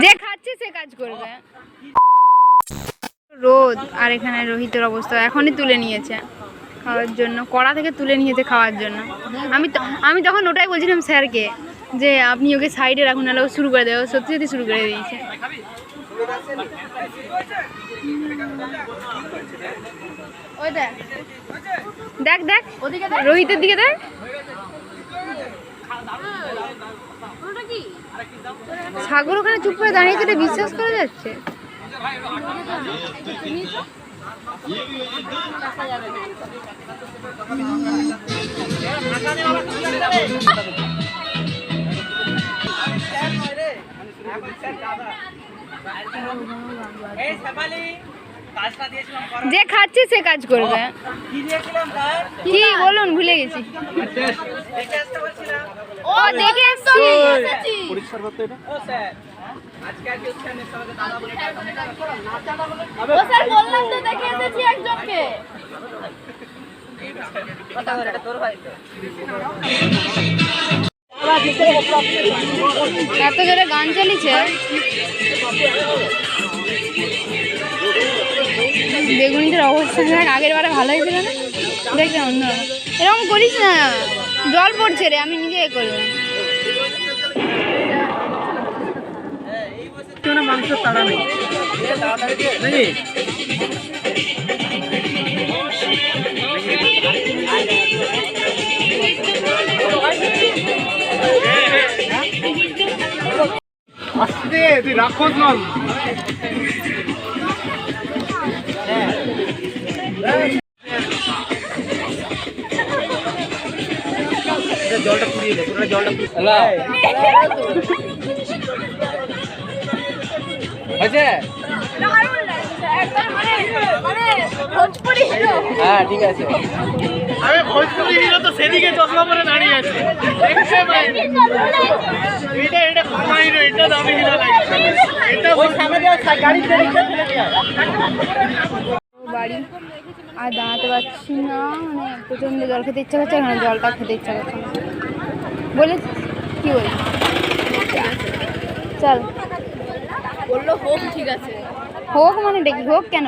যে খাচ্ছে সে কাজ করবে। রোদ আর এখানে রোহিতের অবস্থা এখনই তুলে নিয়েছে খাওয়ার জন্য, কড়া থেকে তুলে নিয়েছে খাওয়ার জন্য। আমি তখন ওটাই বলছিলাম স্যারকে যে আপনি ওকে সাইডে রাখুন, নাহলে ও শুরু করে দেবে। সত্যি সত্যি শুরু করে দিয়েছে। ওই দেখ দেখ দেখ ওদিকে রোহিতের দিকে দেখ। সাগর ওখানে চুপ করে দাঁড়িয়ে এটা বিশ্বাস করা যাচ্ছে? যে খাচ্ছে সে কাজ করবে। কি বলুন, ভুলে গেছি। ও দেখে আসছি। এত জোরে গান চালিয়েছে। বেগুনিটার অবস্থা দেখ, আগের বারে ভালো হয়েছিল না? দেখ অন্য এরকম করিস না, জল পড়ছে রে। আমি নিজে করবো মাংস তাড়া নেই। আসতে তুই রাখোস না। জলটা পুড়িয়ে দে, পুরো জলটা পুড়িয়ে হয়েছে। হ্যাঁ ঠিক আছে। আরে ভোজপুরি হিরো তো সেদিকে চশমা পরে দাঁড়িয়ে আছে। এটা কোন হিরো? এটা দামি হিরো লাগছে। এটা ওই সামনে দেওয়া গাড়ি ফেলে দিয়ে বাড়ি আর দাঁড়াতে পারছি না। মানে প্রচণ্ড জল খেতে ইচ্ছা করছে, না জলটা খেতে ইচ্ছা করছে না। বলে কি বলি, চল বললো হোক, ঠিক আছে হোক মানে ডেকে হোক কেন?